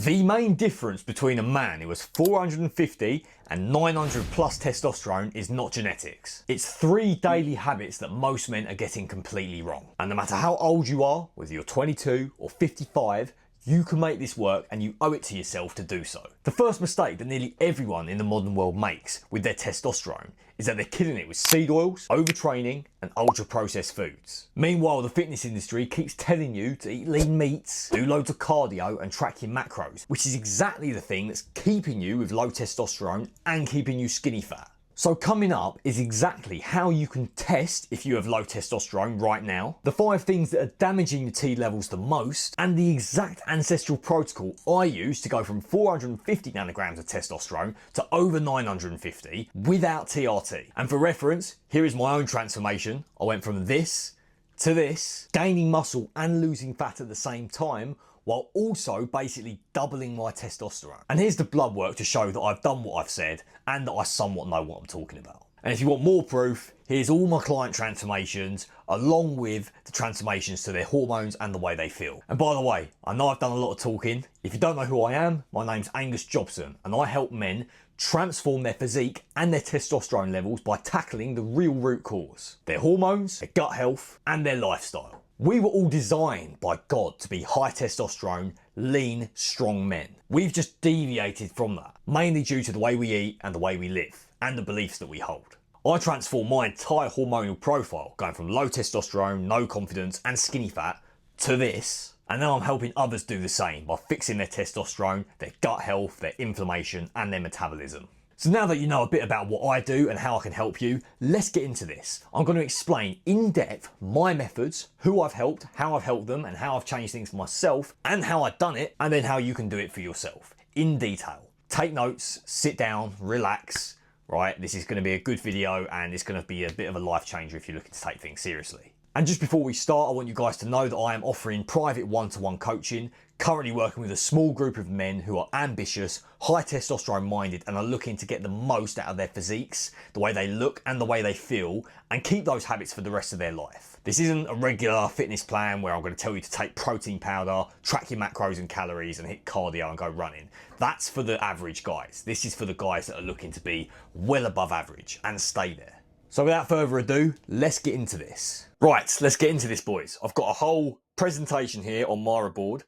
The main difference between a man who has 450 and 900 plus testosterone is not genetics. It's 3 daily habits that most men are getting completely wrong. And no matter how old you are, whether you're 22 or 55, you can make this work and you owe it to yourself to do so. The first mistake that nearly everyone in the modern world makes with their testosterone is that they're killing it with seed oils, overtraining and ultra processed foods. Meanwhile, the fitness industry keeps telling you to eat lean meats, do loads of cardio and track your macros, which is exactly the thing that's keeping you with low testosterone and keeping you skinny fat. So coming up is exactly how you can test if you have low testosterone right now, the 5 things that are damaging your T levels the most, and the exact ancestral protocol I use to go from 450 nanograms of testosterone to over 950 without TRT. And for reference, here is my own transformation. I went from this to this, gaining muscle and losing fat at the same time, while also basically doubling my testosterone. And here's the blood work to show that I've done what I've said and that I somewhat know what I'm talking about. And if you want more proof, here's all my client transformations along with the transformations to their hormones and the way they feel. And by the way, I know I've done a lot of talking. If you don't know who I am, my name's Angus Jobson and I help men transform their physique and their testosterone levels by tackling the real root cause: their hormones, their gut health and their lifestyle. We were all designed by God to be high testosterone, lean, strong men. We've just deviated from that, mainly due to the way we eat and the way we live, and the beliefs that we hold. I transformed my entire hormonal profile, going from low testosterone, no confidence, and skinny fat, to this. And now I'm helping others do the same by fixing their testosterone, their gut health, their inflammation, and their metabolism. So now that you know a bit about what I do and how I can help you, let's get into this. I'm going to explain in depth my methods, who I've helped, how I've helped them and how I've changed things for myself and how I've done it, and then how you can do it for yourself in detail. Take notes, sit down, relax, right? This is going to be a good video and it's going to be a bit of a life changer if you're looking to take things seriously. And just before we start, I want you guys to know that I am offering private one-to-one coaching, currently working with a small group of men who are ambitious, high testosterone minded and are looking to get the most out of their physiques, the way they look and the way they feel, and keep those habits for the rest of their life. This isn't a regular fitness plan where I'm going to tell you to take protein powder, track your macros and calories and hit cardio and go running. That's for the average guys. This is for the guys that are looking to be well above average and stay there. So without further ado, let's get into this. Right, let's get into this, boys. I've got a whole presentation here on Mara board.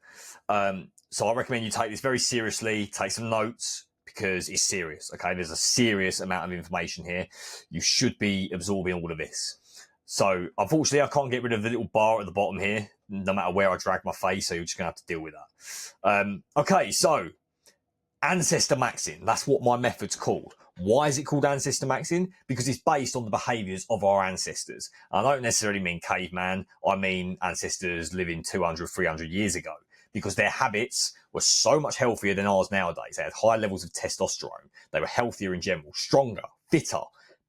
So I recommend you take this very seriously, take some notes because it's serious, okay? There's a serious amount of information here. You should be absorbing all of this. So unfortunately, I can't get rid of the little bar at the bottom here, no matter where I drag my face, so you're just gonna have to deal with that. Okay, so ancestor maxing, that's what my method's called. Why is it called ancestor maxing? Because it's based on the behaviours of our ancestors. I don't necessarily mean caveman, I mean ancestors living 200, 300 years ago, because their habits were so much healthier than ours nowadays. They had high levels of testosterone, they were healthier in general, stronger, fitter,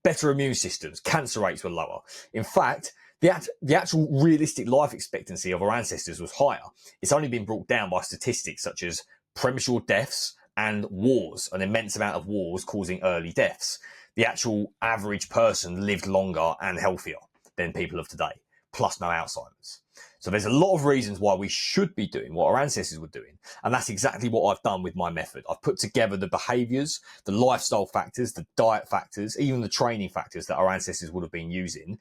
better immune systems, cancer rates were lower. In fact, the actual realistic life expectancy of our ancestors was higher. It's only been brought down by statistics such as premature deaths and wars, an immense amount of wars causing early deaths. The actual average person lived longer and healthier than people of today, plus no Alzheimer's. So there's a lot of reasons why we should be doing what our ancestors were doing. And that's exactly what I've done with my method. I've put together the behaviors, the lifestyle factors, the diet factors, even the training factors that our ancestors would have been using.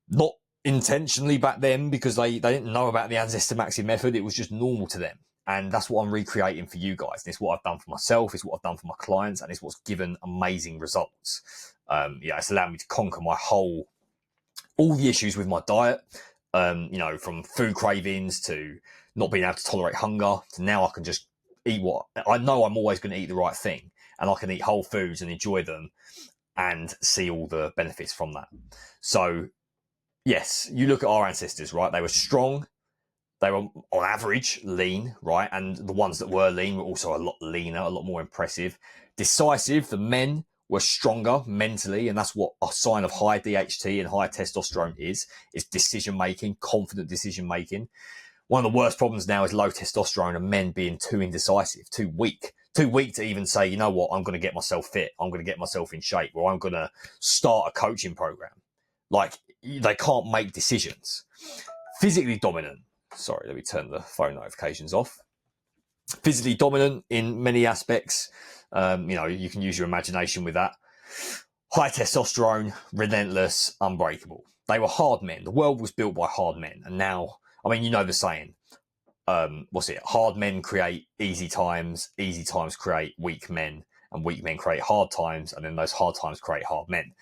Not intentionally back then because they didn't know about the ancestor maxing method. It was just normal to them. And that's what I'm recreating for you guys. It's what I've done for myself. It's what I've done for my clients. And it's what's given amazing results. It's allowed me to conquer all the issues with my diet. From food cravings to not being able to tolerate hunger to now I can just eat what I know I'm always going to eat the right thing, and I can eat whole foods and enjoy them and see all the benefits from that. So yes, you look at our ancestors, right? They were strong. They were on average lean, right? And the ones that were lean were also a lot leaner, a lot more impressive. Decisive, the men were stronger mentally, and that's what a sign of high DHT and high testosterone is decision-making, confident decision-making. One of the worst problems now is low testosterone and men being too indecisive, too weak to even say, you know what, I'm going to get myself fit, I'm going to get myself in shape, or I'm going to start a coaching program. Like, they can't make decisions. Physically dominant. Sorry, let me turn the phone notifications off. physically dominant in many aspects. You know, you can use your imagination with that. High testosterone, relentless, unbreakable. They were hard men. The world was built by hard men. And now, I mean, you know the saying, what's it? Hard men create easy times create weak men, and weak men create hard times, and then those hard times create hard men.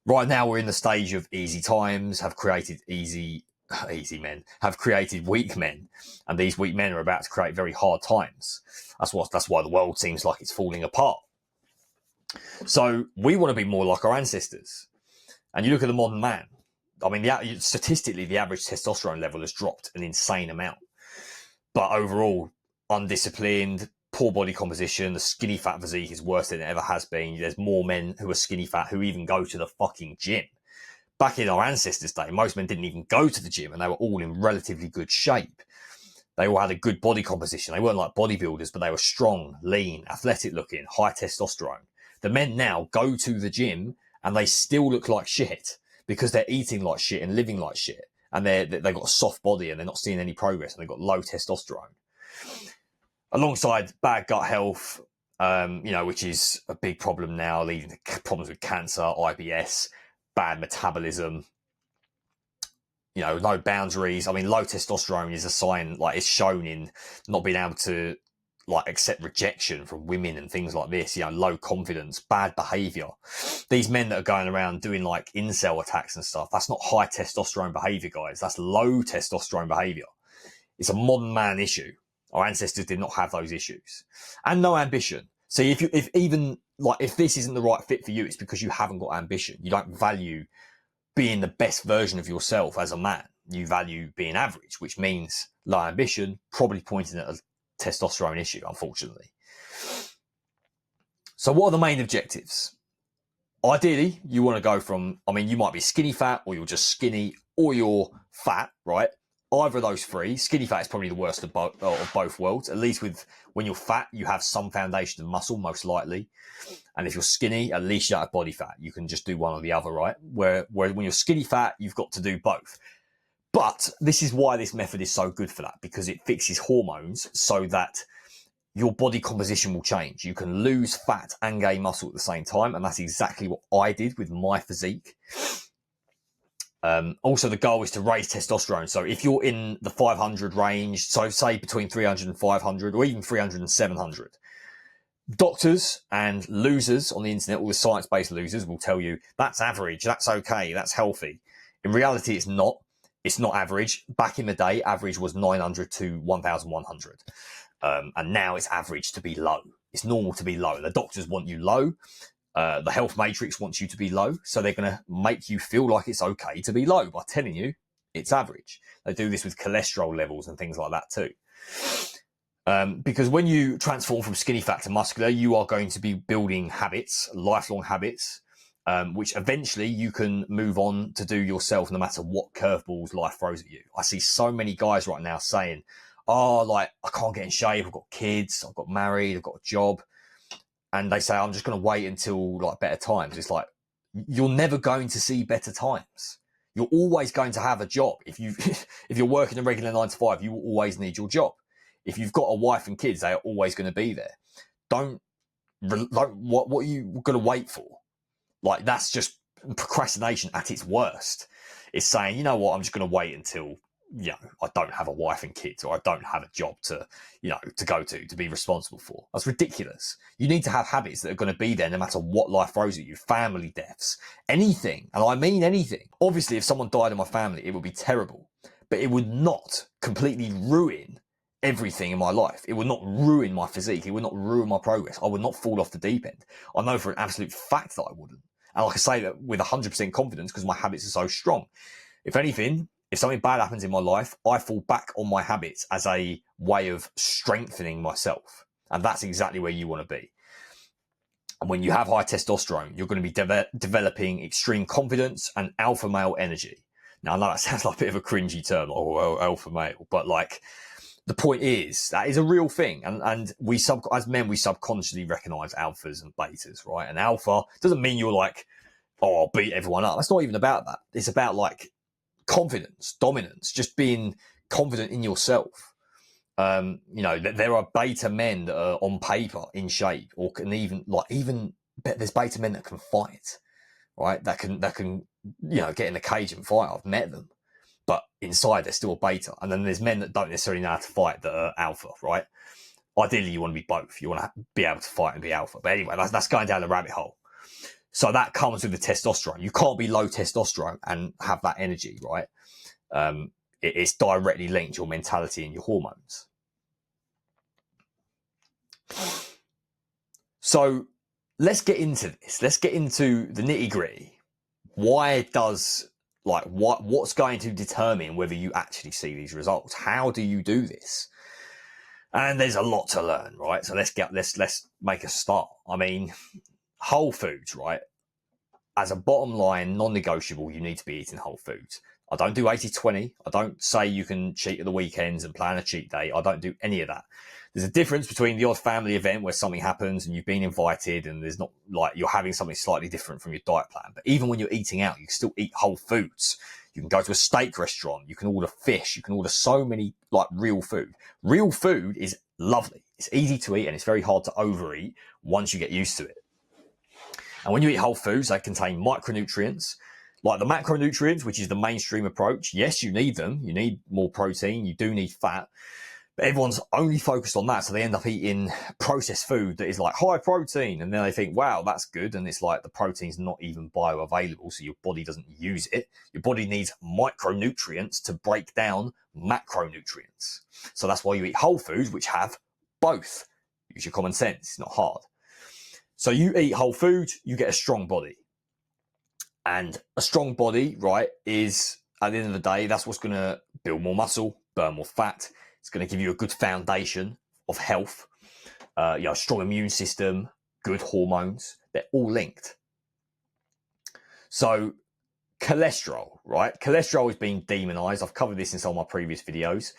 Right now, we're in the stage of easy times have created easy men, have created weak men, and these weak men are about to create very hard times. That's why the world seems like it's falling apart. So we want to be more like our ancestors. And you look at the modern man. I mean, statistically, the average testosterone level has dropped an insane amount. But overall, undisciplined, poor body composition, the skinny fat physique is worse than it ever has been. There's more men who are skinny fat who even go to the fucking gym. Back in our ancestors' day, most men didn't even go to the gym, and they were all in relatively good shape. They all had a good body composition. They weren't like bodybuilders, but they were strong, lean, athletic looking, high testosterone. The men now go to the gym and they still look like shit because they're eating like shit and living like shit. And they've got a soft body and they're not seeing any progress, and they've got low testosterone. Alongside bad gut health, you know, which is a big problem now, leading to problems with cancer, IBS, bad metabolism, you know, no boundaries. I mean, low testosterone is a sign, like, it's shown in not being able to, like, accept rejection from women and things like this, you know, low confidence, bad behavior. These men that are going around doing like incel attacks and stuff, that's not high testosterone behavior, guys. That's low testosterone behavior. It's a modern man issue. Our ancestors did not have those issues. And no ambition. See, if this isn't the right fit for you, it's because you haven't got ambition. You don't value being the best version of yourself as a man. You value being average, which means low ambition, probably pointing at a testosterone issue, unfortunately. So what are the main objectives? Ideally, you want to go from, I mean, you might be skinny fat, or you're just skinny, or you're fat, right? Either of those three. Skinny fat is probably the worst of both worlds. At least with when you're fat, you have some foundation of muscle, most likely. And if you're skinny, at least you don't have body fat. You can just do one or the other, right? Where when you're skinny fat, you've got to do both. But this is why this method is so good for that, because it fixes hormones so that your body composition will change. You can lose fat and gain muscle at the same time. And that's exactly what I did with my physique. Also, the goal is to raise testosterone. So if you're in the 500 range, so say between 300 and 500, or even 300 and 700, doctors and losers on the internet, all the science-based losers, will tell you that's average, that's okay, that's healthy. In reality, it's not. It's not average. Back in the day, average was 900 to 1,100. And now it's average to be low. It's normal to be low. The doctors want you low. The health matrix wants you to be low. So they're going to make you feel like it's okay to be low by telling you it's average. They do this with cholesterol levels and things like that too. Because when you transform from skinny fat to muscular, you are going to be building habits, lifelong habits, which eventually you can move on to do yourself no matter what curveballs life throws at you. I see so many guys right now saying, oh, like, I can't get in shape, I've got kids, I've got married, I've got a job. And they say, I'm just going to wait until like better times. It's like, you're never going to see better times. You're always going to have a job. If you're working a regular 9 to 5, you will always need your job. If you've got a wife and kids, they are always going to be there. What are you going to wait for? Like, that's just procrastination at its worst. It's saying, you know what, I'm just going to wait until, you know, I don't have a wife and kids, or I don't have a job to go to be responsible for. That's ridiculous. You need to have habits that are going to be there no matter what life throws at you. Family deaths, anything. And I mean anything. Obviously, if someone died in my family, it would be terrible, but it would not completely ruin everything in my life. It would not ruin my physique. It would not ruin my progress. I would not fall off the deep end. I know for an absolute fact that I wouldn't. And I can say that with 100% confidence because my habits are so strong. If anything, if something bad happens in my life, I fall back on my habits as a way of strengthening myself. And that's exactly where you want to be. And when you have high testosterone, you're going to be developing extreme confidence and alpha male energy. Now, I know that sounds like a bit of a cringy term, like, oh, alpha male, but like, the point is, that is a real thing. And as men, we subconsciously recognize alphas and betas, right? And alpha doesn't mean you're like, oh, I'll beat everyone up. That's not even about that. It's about like confidence, dominance, just being confident in yourself. You know, there are beta men that are on paper in shape, or can even there's beta men that can fight, right? That can you know, get in a cage and fight. I've met them, but inside they're still a beta. And then there's men that don't necessarily know how to fight that are alpha, right? Ideally, you want to be both. You want to be able to fight and be alpha. But anyway, that's going down the rabbit hole. So that comes with the testosterone. You can't be low testosterone and have that energy, right? It's directly linked to your mentality and your hormones. So let's get into this. Let's get into the nitty gritty. What's going to determine whether you actually see these results? How do you do this? And there's a lot to learn, right? So let's make a start. I mean, whole foods, right? As a bottom line, non-negotiable, you need to be eating whole foods. I don't do 80-20. I don't say you can cheat at the weekends and plan a cheat day. I don't do any of that. There's a difference between the odd family event where something happens and you've been invited and there's not, like, you're having something slightly different from your diet plan. But even when you're eating out, you can still eat whole foods. You can go to a steak restaurant. You can order fish. You can order so many, like, real food. Real food is lovely. It's easy to eat and it's very hard to overeat once you get used to it. And when you eat whole foods, they contain micronutrients, like the macronutrients, which is the mainstream approach. Yes, you need them. You need more protein. You do need fat. But everyone's only focused on that. So they end up eating processed food that is like high protein. And then they think, wow, that's good. And it's like the protein's not even bioavailable. So your body doesn't use it. Your body needs micronutrients to break down macronutrients. So that's why you eat whole foods, which have both. Use your common sense. It's not hard. So you eat whole food, you get a strong body. And a strong body, right, is, at the end of the day, that's what's going to build more muscle, burn more fat. It's going to give you a good foundation of health, a strong immune system, good hormones. They're all linked. So cholesterol, right? Cholesterol is being demonized. I've covered this in some of my previous videos.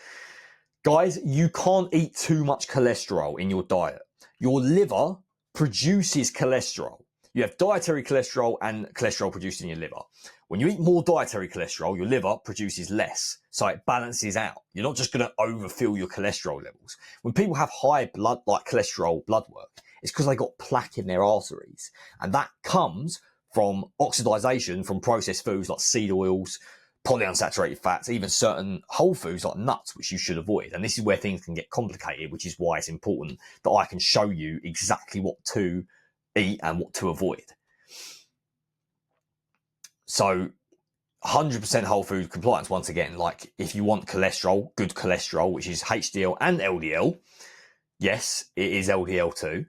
Guys, you can't eat too much cholesterol in your diet. Your liver produces cholesterol. You have dietary cholesterol and cholesterol produced in your liver. When you eat more dietary cholesterol, your liver produces less. So it balances out. You're not just going to overfill your cholesterol levels. When people have high blood, like cholesterol blood work, it's because they got plaque in their arteries. And that comes from oxidization from processed foods like seed oils, polyunsaturated fats, even certain whole foods like nuts, which you should avoid. And this is where things can get complicated, which is why it's important that I can show you exactly what to eat and what to avoid. So 100% whole food compliance, once again, like if you want cholesterol, good cholesterol, which is HDL and LDL, yes, it is LDL too,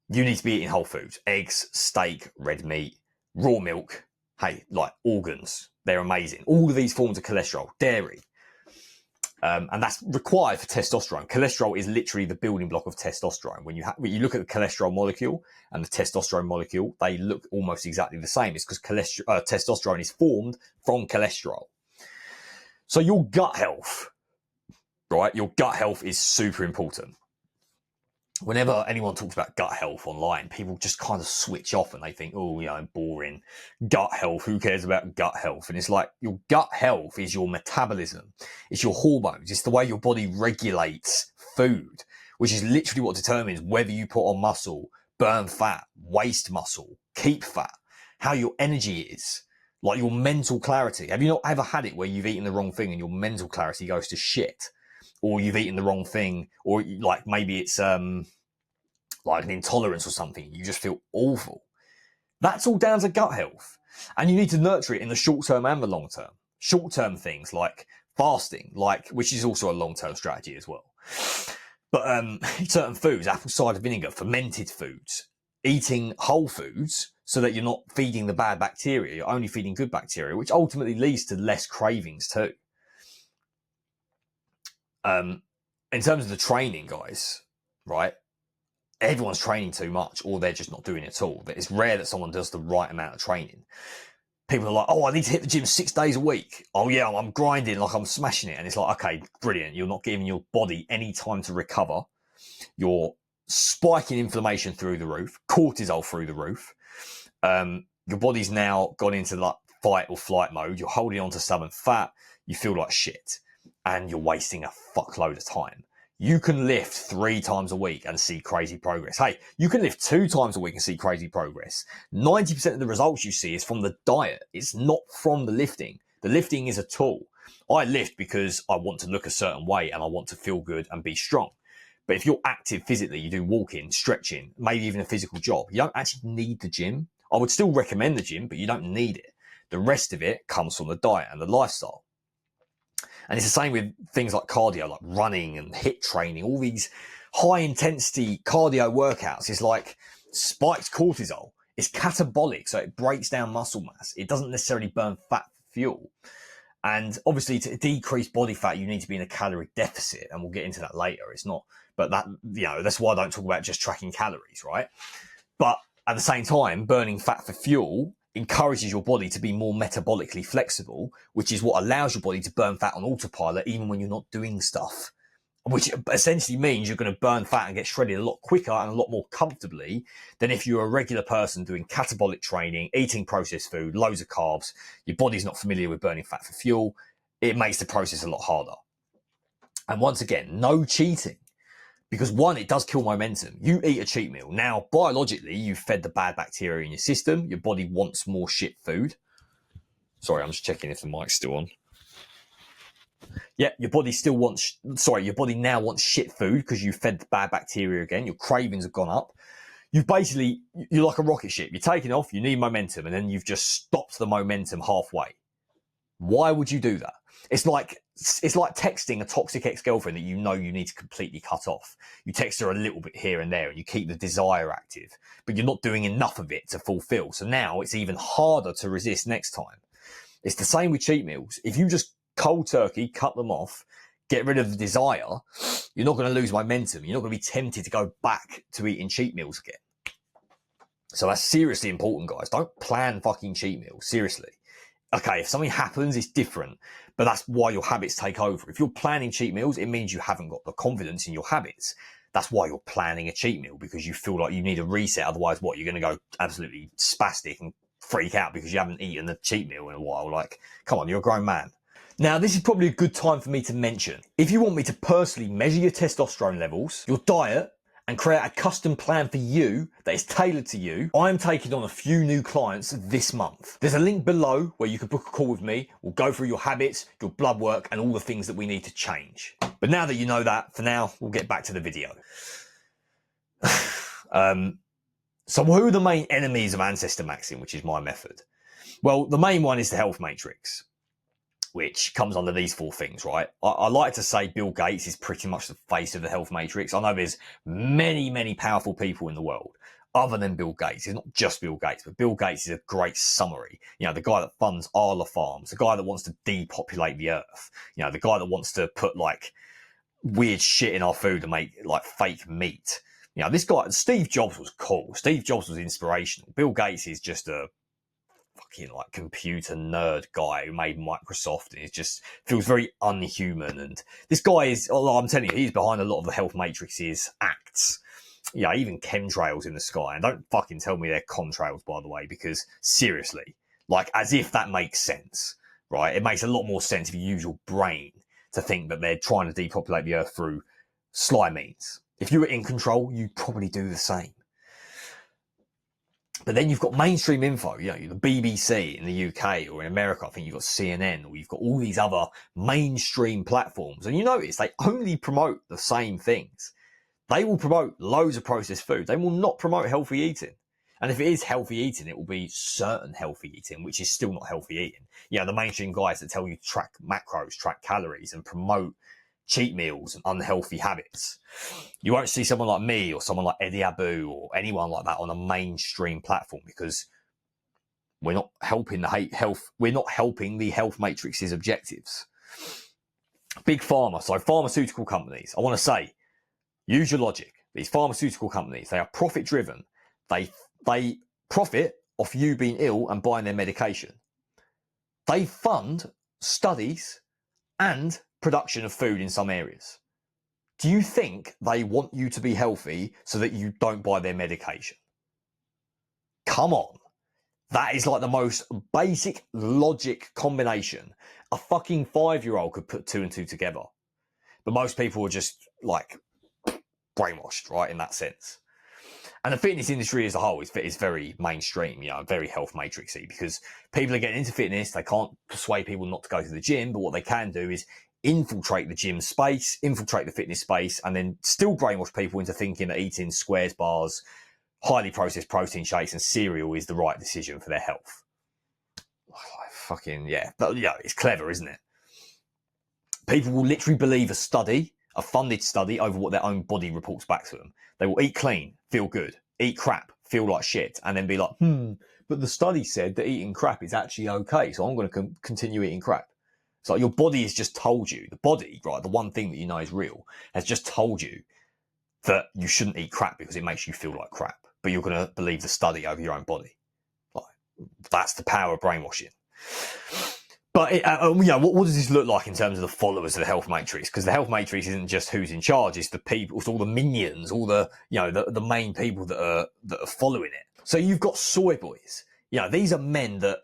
you need to be eating whole foods, eggs, steak, red meat, raw milk, hey, like organs, they're amazing. All of these forms of cholesterol, dairy, and that's required for testosterone. Cholesterol is literally the building block of testosterone. When you look at the cholesterol molecule and the testosterone molecule, they look almost exactly the same. It's because testosterone is formed from cholesterol. So your gut health, right? Your gut health is super important. Whenever anyone talks about gut health online, people just kind of switch off and they think, oh, you know, boring. Gut health, who cares about gut health? And it's like, your gut health is your metabolism. It's your hormones. It's the way your body regulates food, which is literally what determines whether you put on muscle, burn fat, waste muscle, keep fat, how your energy is, like your mental clarity. Have you not ever had it where you've eaten the wrong thing and your mental clarity goes to shit? Or you've eaten the wrong thing, or like maybe it's like an intolerance or something. You just feel awful. That's all down to gut health. And you need to nurture it in the short term and the long term. Short term things like fasting, which is also a long term strategy as well. But certain foods, apple cider vinegar, fermented foods, eating whole foods so that you're not feeding the bad bacteria, you're only feeding good bacteria, which ultimately leads to less cravings too. In terms of the training, guys, right? Everyone's training too much, or they're just not doing it at all. But it's rare that someone does the right amount of training. People are like, oh, I need to hit the gym 6 days a week. Oh yeah, I'm grinding, like I'm smashing it. And it's like, okay, brilliant. You're not giving your body any time to recover. You're spiking inflammation through the roof, cortisol through the roof. Your body's now gone into like fight or flight mode. You're holding on to stubborn fat. You feel like shit. And you're wasting a fuckload of time. you can lift 3 times a week and see crazy progress. Hey, you can lift 2 times a week and see crazy progress. 90% of the results you see is from the diet. It's not from the lifting. The lifting is a tool. I lift because I want to look a certain way and I want to feel good and be strong. But if you're active physically, you do walking, stretching, maybe even a physical job, you don't actually need the gym. I would still recommend the gym, but you don't need it. The rest of it comes from the diet and the lifestyle. And it's the same with things like cardio, like running and HIIT training, all these high intensity cardio workouts. It's like spiked cortisol. It's catabolic, so it breaks down muscle mass. It doesn't necessarily burn fat for fuel. And obviously to decrease body fat, you need to be in a calorie deficit. And we'll get into that later. It's not, but that, that's why I don't talk about just tracking calories, right? But at the same time, burning fat for fuel encourages your body to be more metabolically flexible, which is what allows your body to burn fat on autopilot even when you're not doing stuff, which essentially means you're going to burn fat and get shredded a lot quicker and a lot more comfortably than if you're a regular person doing catabolic training, eating processed food, loads of carbs. Your body's not familiar with burning fat for fuel. It makes the process a lot harder. And once again, no cheating. Because one, it does kill momentum. You eat a cheat meal. Now, biologically, you've fed the bad bacteria in your system. Your body wants more shit food. Sorry, I'm just checking if the mic's still on. Yeah, your body now wants shit food because you fed the bad bacteria again. Your cravings have gone up. You're like a rocket ship. You're taking off, you need momentum, and then you've just stopped the momentum halfway. Why would you do that? It's like texting a toxic ex-girlfriend that you know you need to completely cut off. You text her a little bit here and there and you keep the desire active, but you're not doing enough of it to fulfill. So now it's even harder to resist next time. It's the same with cheat meals. If you just cold turkey, cut them off, get rid of the desire, you're not going to lose momentum. You're not going to be tempted to go back to eating cheat meals again. So that's seriously important, guys. Don't plan fucking cheat meals. Seriously. Okay, if something happens, it's different, but that's why your habits take over. If you're planning cheat meals, it means you haven't got the confidence in your habits. That's why you're planning a cheat meal, because you feel like you need a reset. Otherwise, you're going to go absolutely spastic and freak out because you haven't eaten a cheat meal in a while. Like, come on, you're a grown man. Now, this is probably a good time for me to mention, if you want me to personally measure your testosterone levels, your diet, and create a custom plan for you that is tailored to you, I'm taking on a few new clients this month. There's a link below where you can book a call with me. We'll go through your habits, your blood work, and all the things that we need to change. But now that you know that, for now, we'll get back to the video. So who are the main enemies of Ancestor Maxing, which is my method? Well, the main one is the health matrix, which comes under these 4 things, right? I like to say Bill Gates is pretty much the face of the health matrix. I know there's many, many powerful people in the world other than Bill Gates. It's not just Bill Gates, but Bill Gates is a great summary. The guy that funds Arla Farms, the guy that wants to depopulate the earth, the guy that wants to put like weird shit in our food to make like fake meat. This guy, Steve Jobs, was cool. Steve Jobs was inspirational. Bill Gates is just a fucking like computer nerd guy who made Microsoft, and it just feels very unhuman. And this guy is, I'm telling you, he's behind a lot of the health matrix's acts. Even chemtrails in the sky. And don't fucking tell me they're contrails, by the way, because seriously, like as if that makes sense, right? It makes a lot more sense if you use your brain to think that they're trying to depopulate the earth through sly means. If you were in control, you'd probably do the same. But then you've got mainstream info, the BBC in the UK or in America. I think you've got CNN, or you've got all these other mainstream platforms. And you notice they only promote the same things. They will promote loads of processed food. They will not promote healthy eating. And if it is healthy eating, it will be certain healthy eating, which is still not healthy eating. The mainstream guys that tell you to track macros, track calories, and promote cheat meals and unhealthy habits. You won't see someone like me or someone like Eddie Abu or anyone like that on a mainstream platform, because we're not helping the health matrix's objectives. Big pharma, so pharmaceutical companies, I want to say, use your logic. These pharmaceutical companies, they are profit driven. They profit off you being ill and buying their medication. They fund studies and production of food in some areas. Do you think they want you to be healthy so that you don't buy their medication? Come on. That is like the most basic logic combination. A fucking 5-year-old could put 2 and 2 together. But most people are just like brainwashed, right, in that sense. And the fitness industry as a whole is very mainstream, you know, very health matrixy, because people are getting into fitness. They can't persuade people not to go to the gym, but what they can do is infiltrate the gym space, infiltrate the fitness space, and then still brainwash people into thinking that eating squares bars, highly processed protein shakes, and cereal is the right decision for their health. Fucking yeah, but yeah, it's clever, isn't it? People will literally believe a funded study, over what their own body reports back to them. They will eat clean, feel good, eat crap, feel like shit, and then be like, but the study said that eating crap is actually okay, so I'm going to continue eating crap. It's like your body has just told you, the body, right, the one thing that you know is real, has just told you that you shouldn't eat crap because it makes you feel like crap, but you're going to believe the study over your own body. Like, that's the power of brainwashing. But what does this look like in terms of the followers of the health matrix? Because the health matrix isn't just who's in charge; it's the people, it's all the minions, all the the main people that are following it. So you've got soy boys. These are men that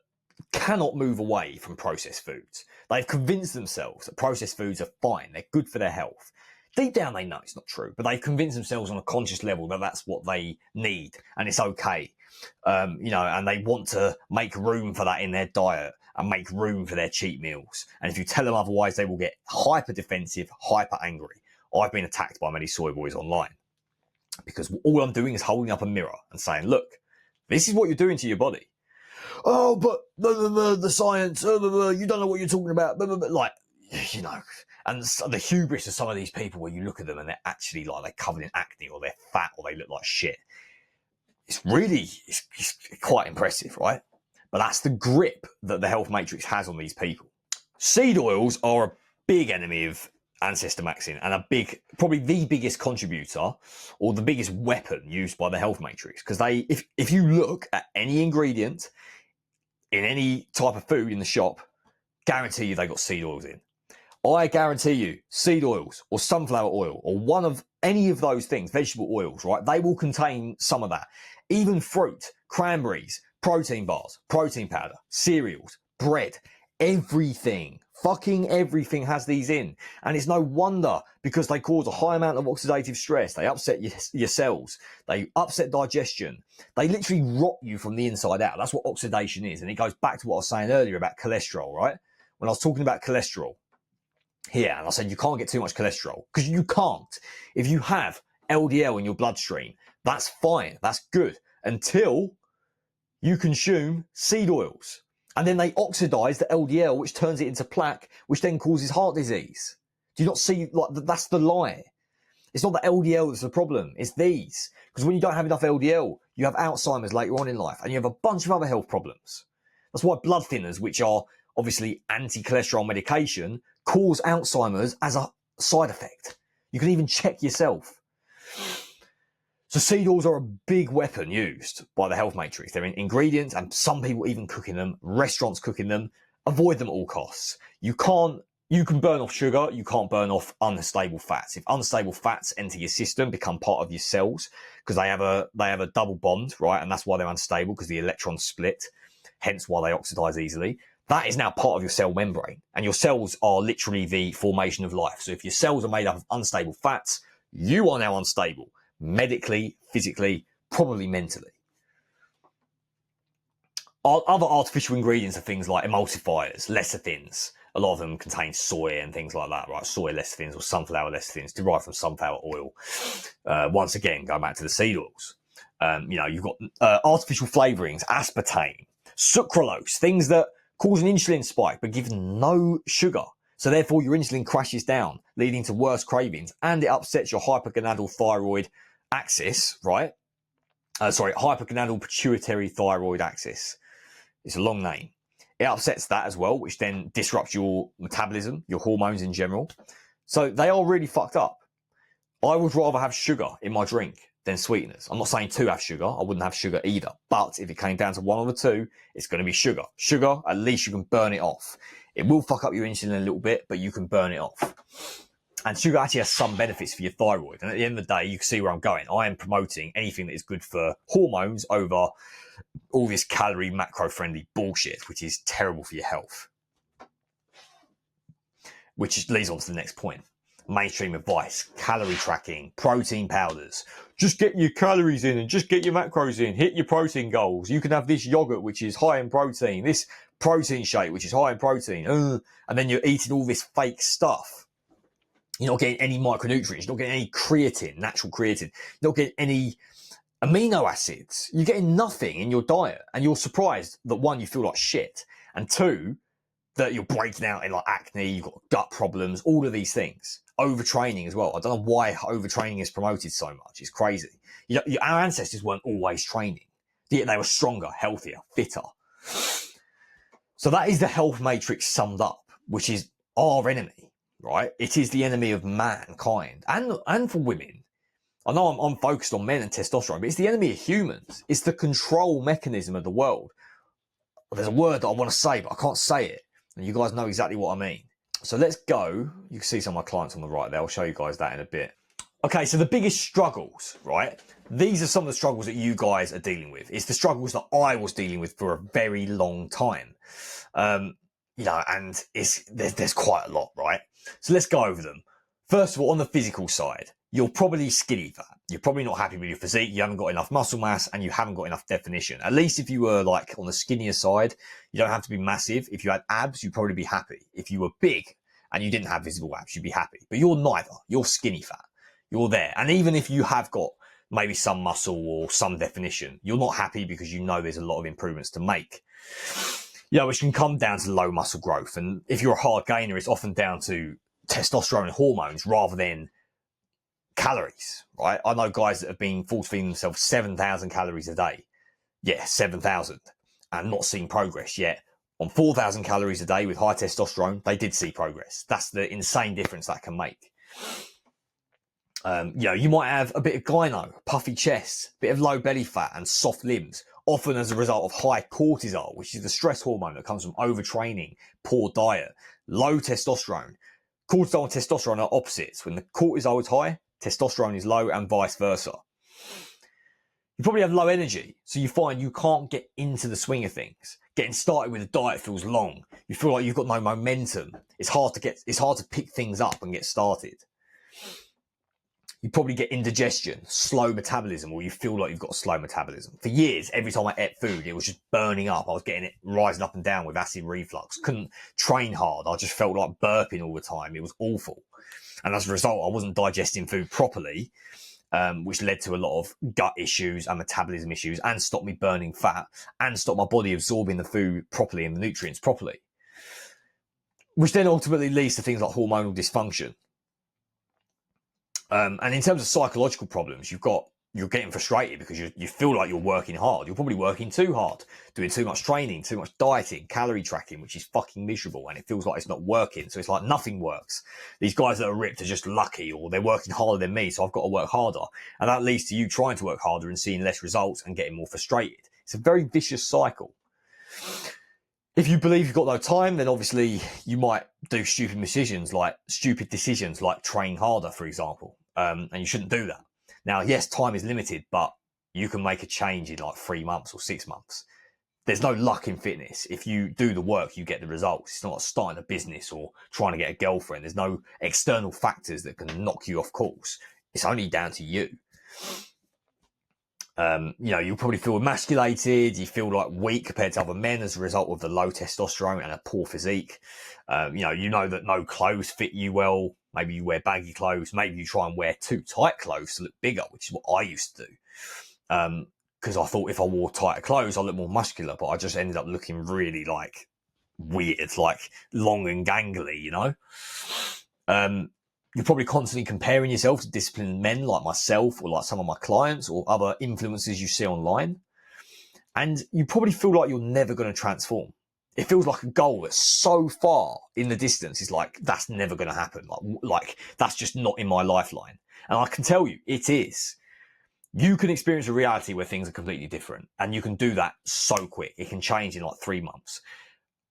cannot move away from processed foods. They've convinced themselves that processed foods are fine; they're good for their health. Deep down, they know it's not true, but they've convinced themselves on a conscious level that that's what they need and it's okay. And they want to make room for that in their diet and make room for their cheat meals. And if you tell them otherwise, they will get hyper defensive, hyper angry. I've been attacked by many soy boys online because all I'm doing is holding up a mirror and saying, look, this is what you're doing to your body. Oh, but the science, you don't know what you're talking about. Like, and the hubris of some of these people where you look at them and they're actually like they're covered in acne or they're fat or they look like shit. It's quite impressive, right? But that's the grip that the health matrix has on these people. Seed oils are a big enemy of ancestor maxing and probably the biggest contributor or the biggest weapon used by the health matrix. Because if you look at any ingredient in any type of food in the shop, guarantee you they got seed oils in. I guarantee you, seed oils or sunflower oil or one of any of those things, vegetable oils, right? They will contain some of that. Even fruit, cranberries, protein bars, protein powder, cereals, bread, everything, fucking everything has these in. And it's no wonder because they cause a high amount of oxidative stress. They upset your cells. They upset digestion. They literally rot you from the inside out. That's what oxidation is. And it goes back to what I was saying earlier about cholesterol, right? When I was talking about cholesterol, here, and I said you can't get too much cholesterol because you can't. If you have LDL in your bloodstream, that's fine, that's good until you consume seed oils, and then they oxidize the LDL, which turns it into plaque, which then causes heart disease. Do you not see? Like that's the lie. It's not the LDL that's the problem. It's these, because when you don't have enough LDL, you have Alzheimer's later on in life, and you have a bunch of other health problems. That's why blood thinners, which are obviously anti-cholesterol medication, cause Alzheimer's as a side effect. You can even check yourself. So seed oils are a big weapon used by the health matrix. They're in ingredients and some people even cooking them, restaurants cooking them. Avoid them at all costs. You can burn off sugar, you can't burn off unstable fats. If unstable fats enter your system, become part of your cells, because they have a double bond, right? And that's why they're unstable, because the electrons split, hence why they oxidize easily. That is now part of your cell membrane, and your cells are literally the formation of life. So if your cells are made up of unstable fats, you are now unstable, medically, physically, probably mentally. Other artificial ingredients are things like emulsifiers, lecithins. A lot of them contain soy and things like that, right? Soy lecithins or sunflower lecithins derived from sunflower oil. Once again, going back to the seed oils. You've got artificial flavorings, aspartame, sucralose, things that cause an insulin spike but give no sugar. So therefore your insulin crashes down, leading to worse cravings, and it upsets your hypergonadal thyroid axis, right? Hypergonadal pituitary thyroid axis. It's a long name. It upsets that as well, which then disrupts your metabolism, your hormones in general. So they are really fucked up. I would rather have sugar in my drink than sweeteners. I'm not saying to have sugar. I wouldn't have sugar either. But if it came down to one or the two, it's going to be sugar. Sugar, at least you can burn it off. It will fuck up your insulin a little bit, but you can burn it off. And sugar actually has some benefits for your thyroid. And at the end of the day, you can see where I'm going. I am promoting anything that is good for hormones over all this calorie macro-friendly bullshit, which is terrible for your health. Which leads on to the next point. mainstream advice, calorie tracking, protein powders. Just get your calories in and just get your macros in. Hit your protein goals. You can have this yogurt, which is high in protein, this protein shake, which is high in protein. And then you're eating all this fake stuff. You're not getting any micronutrients. You're not getting any creatine, natural creatine. You're not getting any amino acids. You're getting nothing in your diet. And you're surprised that one, you feel like shit. And two, that you're breaking out in like acne, you've got gut problems, all of these things. Overtraining as well. I don't know why overtraining is promoted so much. It's crazy. You know, our ancestors weren't always training. Yet they were stronger, healthier, fitter. So that is the health matrix summed up, which is our enemy, right? It is the enemy of mankind and for women. I know I'm focused on men and testosterone, but it's the enemy of humans. It's the control mechanism of the world. There's a word that I want to say, but I can't say it. And you guys know exactly what I mean. So let's go. You can see some of my clients on the right there. I'll show you guys that in a bit. Okay, so the biggest struggles, right? These are some of the struggles that you guys are dealing with. It's the struggles that I was dealing with for a very long time. You know, and there's quite a lot, right? So let's go over them. First of all, on the physical side, you're probably skinny fat. You're probably not happy with your physique. You haven't got enough muscle mass and you haven't got enough definition. At least if you were like on the skinnier side, you don't have to be massive. If you had abs, you'd probably be happy. If you were big and you didn't have visible abs, you'd be happy. But you're neither. You're skinny fat. You're there. And even if you have got maybe some muscle or some definition, you're not happy because you know there's a lot of improvements to make. You know, which can come down to low muscle growth. And if you're a hard gainer, it's often down to testosterone and hormones rather than calories, right? I know guys that have been force feeding themselves 7,000 calories a day. Yeah, 7,000 and not seen progress yet. On 4,000 calories a day with high testosterone, they did see progress. That's the insane difference that can make. You know, you might have a bit of gyno, puffy chest, bit of low belly fat and soft limbs, often as a result of high cortisol, which is the stress hormone that comes from overtraining, poor diet, low testosterone. Cortisol and testosterone are opposites. When the cortisol is high, testosterone is low and vice versa. You probably have low energy, so you find you can't get into the swing of things. Getting started with a diet feels long. You feel like you've got no momentum. It's hard to pick things up and get started. You probably get indigestion, slow metabolism, or you feel like you've got a slow metabolism. For years, every time I ate food, it was just burning up. I was getting it rising up and down with acid reflux. Couldn't train hard. I just felt like burping all the time. It was awful. And as a result, I wasn't digesting food properly, which led to a lot of gut issues and metabolism issues and stopped me burning fat and stopped my body absorbing the food properly and the nutrients properly, which then ultimately leads to things like hormonal dysfunction. And in terms of psychological problems, you're getting frustrated because you feel like you're working hard. You're probably working too hard, doing too much training, too much dieting, calorie tracking, which is fucking miserable. And it feels like it's not working. So it's like nothing works. These guys that are ripped are just lucky, or they're working harder than me. So I've got to work harder. And that leads to you trying to work harder and seeing less results and getting more frustrated. It's a very vicious cycle. If you believe you've got no time, then obviously you might do stupid decisions like train harder, for example. And you shouldn't do that. Now, yes, time is limited, but you can make a change in like 3 months or 6 months. There's no luck in fitness. If you do the work, you get the results. It's not like starting a business or trying to get a girlfriend. There's no external factors that can knock you off course. It's only down to you. You know, you'll probably feel emasculated. You feel like weak compared to other men as a result of the low testosterone and a poor physique. You know that no clothes fit you well. Maybe you wear baggy clothes. Maybe you try and wear too tight clothes to look bigger, which is what I used to do. Because I thought if I wore tighter clothes, I'd look more muscular, but I just ended up looking really like weird, like long and gangly, you know? You're probably constantly comparing yourself to disciplined men like myself or like some of my clients or other influencers you see online. And you probably feel like you're never going to transform. It feels like a goal that's so far in the distance. It's like, that's never going to happen. Like that's just not in my lifeline. And I can tell you, it is. You can experience a reality where things are completely different. And you can do that so quick. It can change in like 3 months.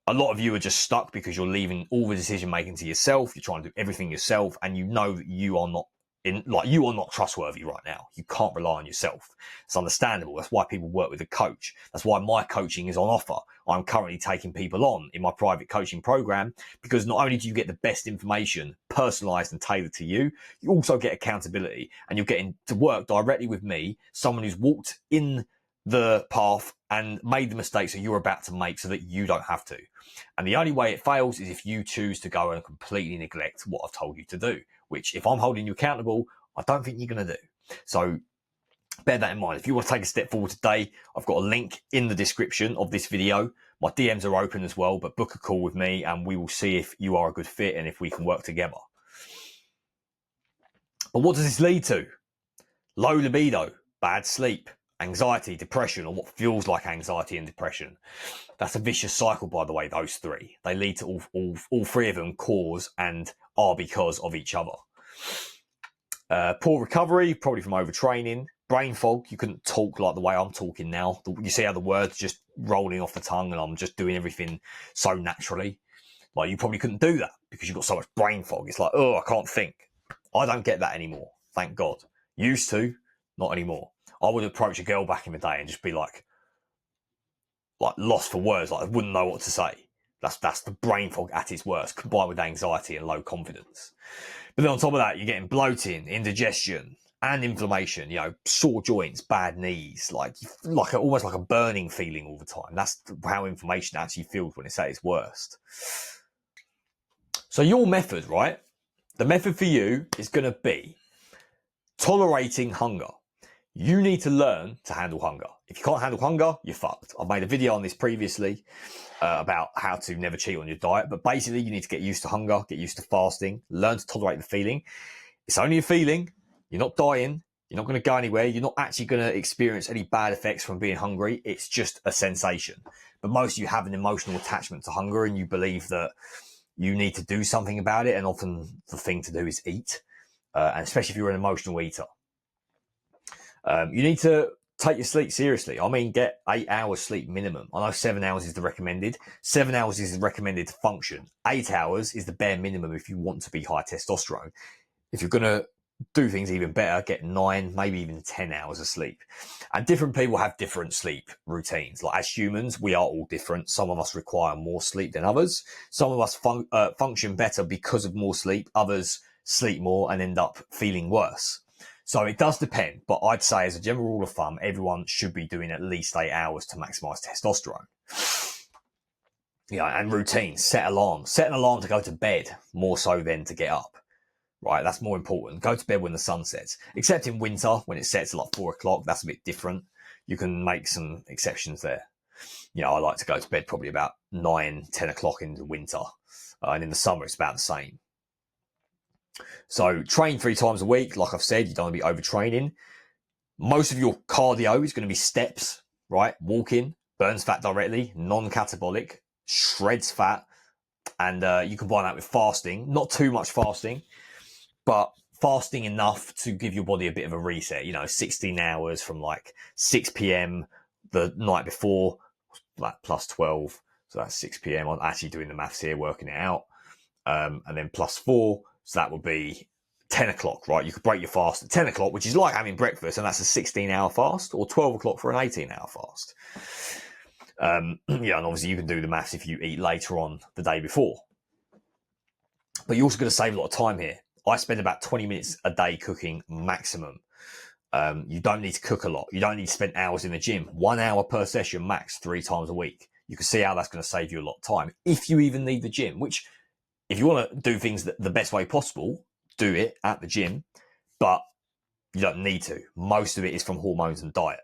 A lot of you are just stuck because you're leaving all the decision making to yourself. You're trying to do everything yourself and you know that you are not you are not trustworthy right now. You can't rely on yourself. It's understandable. That's why people work with a coach. That's why my coaching is on offer. I'm currently taking people on in my private coaching program, because not only do you get the best information personalized and tailored to you, you also get accountability, and you're getting to work directly with me, someone who's walked in the path and made the mistakes that you're about to make so that you don't have to. And the only way it fails is if you choose to go and completely neglect what I've told you to do, which if I'm holding you accountable, I don't think you're going to do. So bear that in mind. If you want to take a step forward today, I've got a link in the description of this video. My DMs are open as well, but book a call with me and we will see if you are a good fit and if we can work together. But what does this lead to? Low libido, bad sleep, anxiety, depression, or what feels like anxiety and depression. That's a vicious cycle, by the way, those three. They lead to all three of them cause and are because of each other. Poor recovery, probably from overtraining. Brain fog, you couldn't talk like the way I'm talking now. You see how the words just rolling off the tongue and I'm just doing everything so naturally. Like, you probably couldn't do that because you've got so much brain fog. It's like, oh, I can't think. I don't get that anymore, thank God. Used to, not anymore. I would approach a girl back in the day and just be like lost for words. Like, I wouldn't know what to say. That's the brain fog at its worst, combined with anxiety and low confidence. But then on top of that, you're getting bloating, indigestion, and inflammation. You know, sore joints, bad knees, almost like a burning feeling all the time. That's how inflammation actually feels when it's at its worst. So your method, right? The method for you is going to be tolerating hunger. You need to learn to handle hunger. If you can't handle hunger, you're fucked. I've made a video on this previously about how to never cheat on your diet. But basically, you need to get used to hunger, get used to fasting, learn to tolerate the feeling. It's only a feeling. You're not dying. You're not going to go anywhere. You're not actually going to experience any bad effects from being hungry. It's just a sensation. But most of you have an emotional attachment to hunger and you believe that you need to do something about it. And often the thing to do is eat, and especially if you're an emotional eater. You need to take your sleep seriously. I mean, get 8 hours sleep minimum. I know 7 hours is the recommended. 7 hours is recommended to function. 8 hours is the bare minimum if you want to be high testosterone. If you're going to do things even better, get 9, maybe even 10 hours of sleep. And different people have different sleep routines. Like, as humans, we are all different. Some of us require more sleep than others. Some of us function better because of more sleep. Others sleep more and end up feeling worse. So it does depend, but I'd say as a general rule of thumb, everyone should be doing at least 8 hours to maximize testosterone. And routines, set alarms. Set an alarm to go to bed more so than to get up, right? That's more important. Go to bed when the sun sets, except in winter when it sets at like 4 o'clock. That's a bit different. You can make some exceptions there. I like to go to bed probably about 9, 10 o'clock in the winter. And in the summer, it's about the same. So train 3 times a week. Like I've said, you don't want to be overtraining. Most of your cardio is going to be steps, right? Walking, burns fat directly, non-catabolic, shreds fat. And you combine that with fasting. Not too much fasting, but fasting enough to give your body a bit of a reset. 16 hours from like 6 p.m. the night before, like plus 12. So that's 6 p.m. I'm actually doing the maths here, working it out. And then plus 4. So that would be 10 o'clock, right? You could break your fast at 10 o'clock, which is like having breakfast, and that's a 16-hour fast, or 12 o'clock for an 18-hour fast. And obviously you can do the maths if you eat later on the day before. But you're also going to save a lot of time here. I spend about 20 minutes a day cooking maximum. You don't need to cook a lot. You don't need to spend hours in the gym. 1 hour per session max, 3 times a week. You can see how that's going to save you a lot of time. If you even need the gym, which, if you want to do things the best way possible, do it at the gym, but you don't need to. Most of it is from hormones and diet.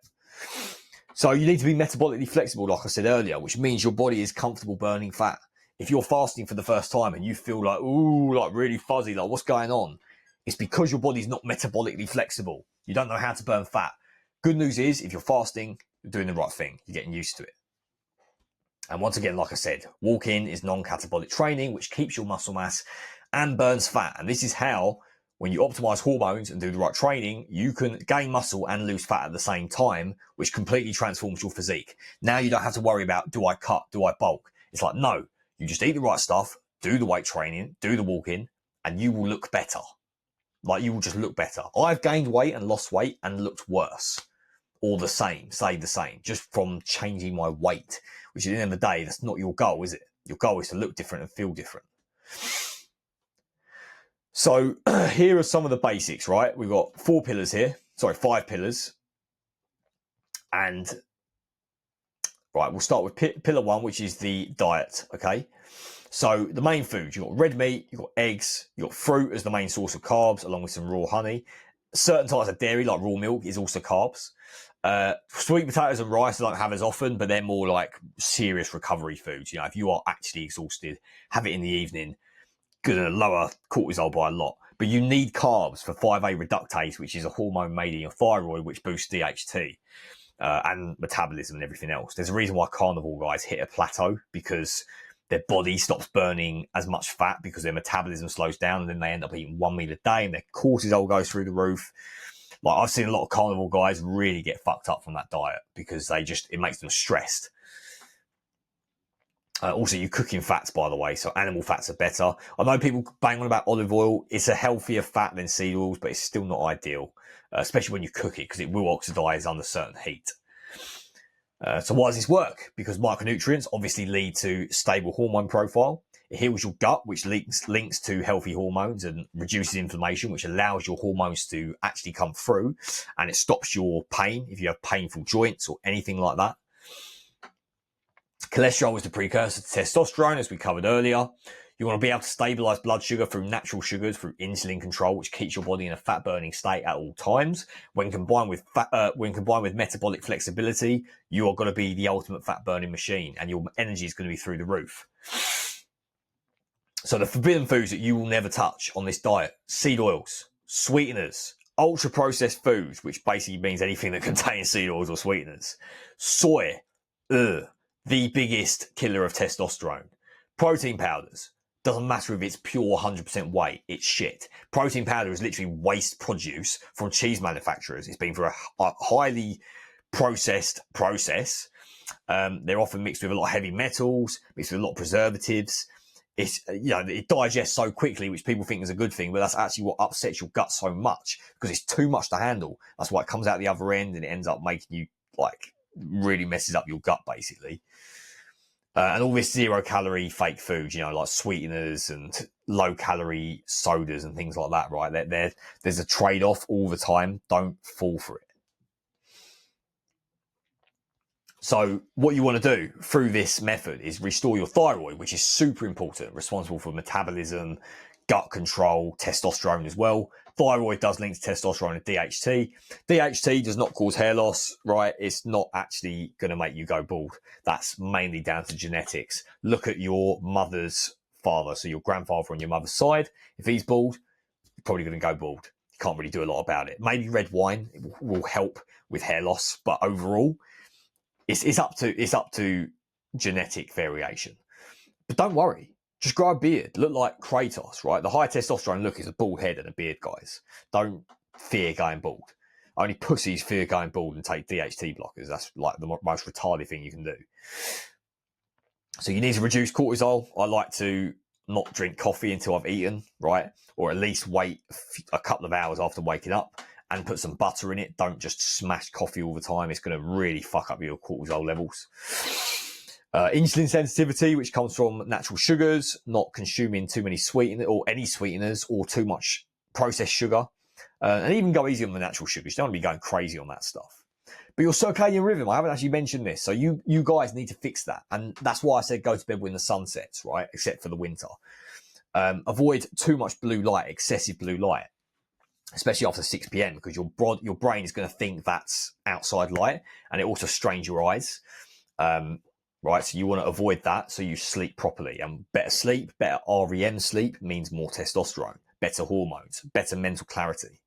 So you need to be metabolically flexible, like I said earlier, which means your body is comfortable burning fat. If you're fasting for the first time and you feel like, ooh, like really fuzzy, like what's going on? It's because your body's not metabolically flexible. You don't know how to burn fat. Good news is, if you're fasting, you're doing the right thing. You're getting used to it. And once again, like I said, walking is non-catabolic training, which keeps your muscle mass and burns fat. And this is how, when you optimize hormones and do the right training, you can gain muscle and lose fat at the same time, which completely transforms your physique. Now you don't have to worry about, do I cut, do I bulk? It's like, no, you just eat the right stuff, do the weight training, do the walking, and you will look better. Like, you will just look better. I've gained weight and lost weight and looked worse, or the same, stayed the same, just from changing my weight, which at the end of the day, that's not your goal, is it? Your goal is to look different and feel different. So here are some of the basics, right? We've got 5 pillars. And right, we'll start with pillar 1, which is the diet, okay? So the main foods, you've got red meat, you've got eggs, you've got fruit as the main source of carbs, along with some raw honey. Certain types of dairy, like raw milk, is also carbs. Sweet potatoes and rice I don't have as often, but they're more like serious recovery foods. You know, if you are actually exhausted, have it in the evening, going to lower cortisol by a lot. But you need carbs for 5A reductase, which is a hormone made in your thyroid, which boosts DHT and metabolism and everything else. There's a reason why carnivore guys hit a plateau, because their body stops burning as much fat because their metabolism slows down, and then they end up eating 1 meal a day and their cortisol goes through the roof. Like, I've seen a lot of carnivore guys really get fucked up from that diet because it makes them stressed. Also, you cook in fats, by the way, so animal fats are better. I know people bang on about olive oil. It's a healthier fat than seed oils, but it's still not ideal, especially when you cook it, because it will oxidize under certain heat. So why does this work? Because micronutrients obviously lead to stable hormone profile. It heals your gut, which links to healthy hormones and reduces inflammation, which allows your hormones to actually come through, and it stops your pain if you have painful joints or anything like that. Cholesterol is the precursor to testosterone, as we covered earlier. You want to be able to stabilize blood sugar through natural sugars, through insulin control, which keeps your body in a fat burning state at all times. When combined with metabolic flexibility, you are going to be the ultimate fat burning machine, and your energy is going to be through the roof. So the forbidden foods that you will never touch on this diet: seed oils, sweeteners, ultra processed foods, which basically means anything that contains seed oils or sweeteners, soy, the biggest killer of testosterone, protein powders. Doesn't matter if it's pure 100% whey, it's shit. Protein powder is literally waste produce from cheese manufacturers. It's been for a highly processed process. They're often mixed with a lot of heavy metals, mixed with a lot of preservatives. It digests so quickly, which people think is a good thing, but that's actually what upsets your gut so much, because it's too much to handle. That's why it comes out the other end and it ends up making you, like, really messes up your gut, basically. And all this 0-calorie fake food, like sweeteners and low-calorie sodas and things like that, right? There's a trade-off all the time. Don't fall for it. So what you want to do through this method is restore your thyroid, which is super important, responsible for metabolism, gut control, testosterone as well. Thyroid does link to testosterone and DHT. DHT does not cause hair loss, right? It's not actually going to make you go bald. That's mainly down to genetics. Look at your mother's father, so your grandfather on your mother's side. If he's bald, you're probably going to go bald. You can't really do a lot about it. Maybe red wine will help with hair loss, but overall, it's up to genetic variation. But don't worry, just grow a beard. Look like Kratos, right? The high testosterone look is a bald head and a beard, guys. Don't fear going bald. Only pussies fear going bald and take DHT blockers. That's like the most retarded thing you can do. So you need to reduce cortisol. I like to not drink coffee until I've eaten, right? Or at least wait a couple of hours after waking up and put some butter in it. Don't just smash coffee all the time. It's going to really fuck up your cortisol levels. Insulin sensitivity, which comes from natural sugars, not consuming too many sweeteners or any sweeteners or too much processed sugar. And even go easy on the natural sugars. You don't want to be going crazy on that stuff. But your circadian rhythm, I haven't actually mentioned this. So you guys need to fix that. And that's why I said go to bed when the sun sets, right? Except for the winter. Avoid too much blue light, excessive blue light, especially after 6 p.m. because your brain is going to think that's outside light, and it also strains your eyes. Right, so you want to avoid that so you sleep properly. And better sleep, better REM sleep means more testosterone, better hormones, better mental clarity.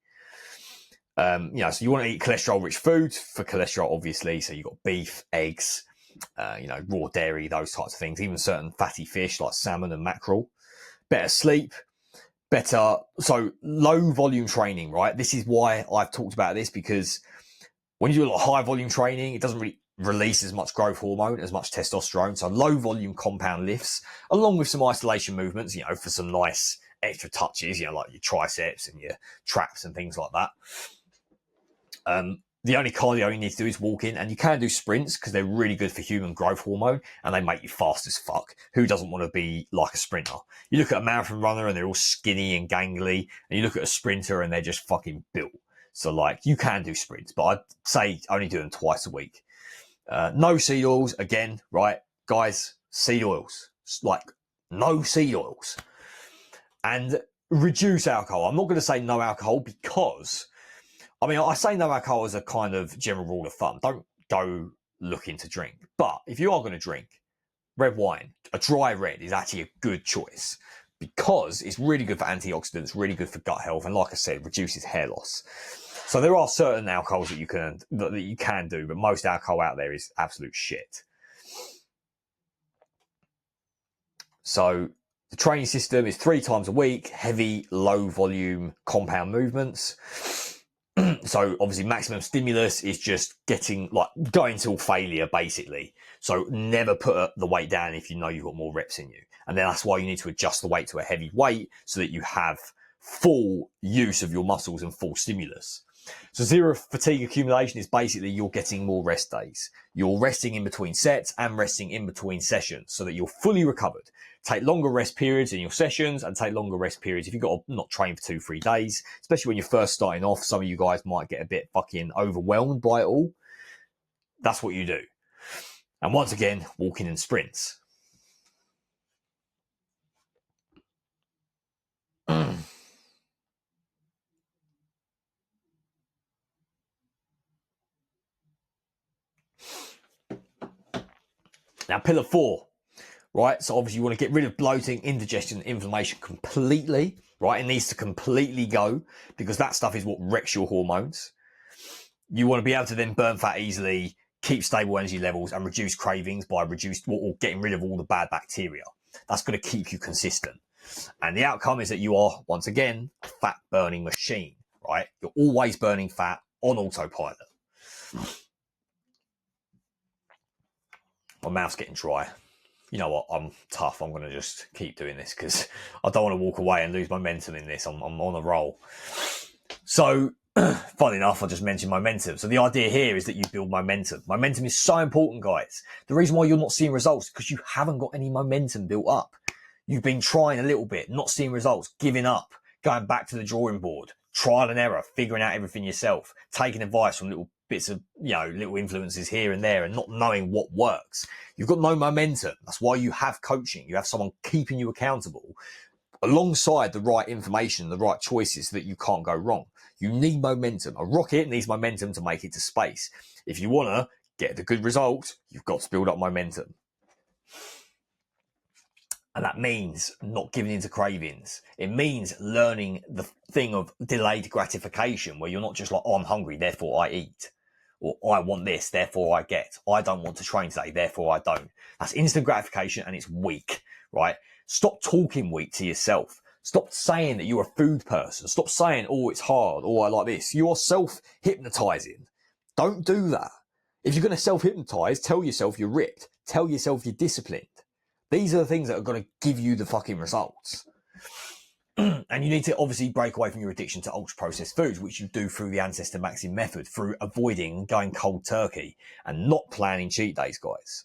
So you want to eat cholesterol-rich foods for cholesterol, obviously. So you've got beef, eggs, raw dairy, those types of things. Even certain fatty fish like salmon and mackerel. Better sleep, so low volume training, right? This is why I've talked about this, because when you do a lot of high volume training, it doesn't really release as much growth hormone, as much testosterone. So low volume compound lifts, along with some isolation movements, for some nice extra touches, you know, like your triceps and your traps and things like that. The only cardio you need to do is walking, and you can do sprints because they're really good for human growth hormone and they make you fast as fuck. Who doesn't want to be like a sprinter? You look at a marathon runner and they're all skinny and gangly, and you look at a sprinter and they're just fucking built. So like, you can do sprints, but I'd say only do them twice a week. No seed oils again, right? Guys, seed oils, like no seed oils, and reduce alcohol. I'm not going to say no alcohol because, I mean, I say no alcohol as a kind of general rule of thumb. Don't go looking to drink. But if you are going to drink, red wine, a dry red is actually a good choice because it's really good for antioxidants, really good for gut health, and like I said, reduces hair loss. So there are certain alcohols that you can do, but most alcohol out there is absolute shit. So the training system is 3 times a week, heavy, low volume compound movements. So obviously maximum stimulus is just going till failure basically. So never put the weight down if you know you've got more reps in you. And then that's why you need to adjust the weight to a heavy weight so that you have full use of your muscles and full stimulus. So zero fatigue accumulation is basically you're getting more rest days. You're resting in between sets and resting in between sessions so that you're fully recovered. Take longer rest periods in your sessions and take longer rest periods if you've got to not train for 2-3 days, especially when you're first starting off. Some of you guys might get a bit fucking overwhelmed by it all. That's what you do. And once again, walking in sprints. Now, pillar 4, right? So obviously you want to get rid of bloating, indigestion, inflammation completely, right? It needs to completely go because that stuff is what wrecks your hormones. You want to be able to then burn fat easily, keep stable energy levels, and reduce cravings by getting rid of all the bad bacteria. That's going to keep you consistent. And the outcome is that you are, once again, a fat burning machine, right? You're always burning fat on autopilot. My mouth's getting dry. You know what? I'm tough. I'm going to just keep doing this because I don't want to walk away and lose momentum in this. I'm on a roll. So, funny enough, I just mentioned momentum. So the idea here is that you build momentum. Momentum is so important, guys. The reason why you're not seeing results is because you haven't got any momentum built up. You've been trying a little bit, not seeing results, giving up, going back to the drawing board, trial and error, figuring out everything yourself, taking advice from little bits of, little influences here and there and not knowing what works. You've got no momentum. That's why you have coaching. You have someone keeping you accountable alongside the right information, the right choices so that you can't go wrong. You need momentum. A rocket needs momentum to make it to space. If you want to get the good result, you've got to build up momentum. And that means not giving in to cravings. It means learning the thing of delayed gratification where you're not just like, oh, I'm hungry, therefore I eat. Or I want this, therefore I get. I don't want to train today, therefore I don't. That's instant gratification and it's weak, right? Stop talking weak to yourself. Stop saying that you're a food person. Stop saying, oh, it's hard, or I like this. You are self-hypnotizing. Don't do that. If you're going to self-hypnotize, tell yourself you're ripped. Tell yourself you're disciplined. These are the things that are going to give you the fucking results. And you need to obviously break away from your addiction to ultra-processed foods, which you do through the Ancestor Maxim method, through avoiding going cold turkey and not planning cheat days, guys.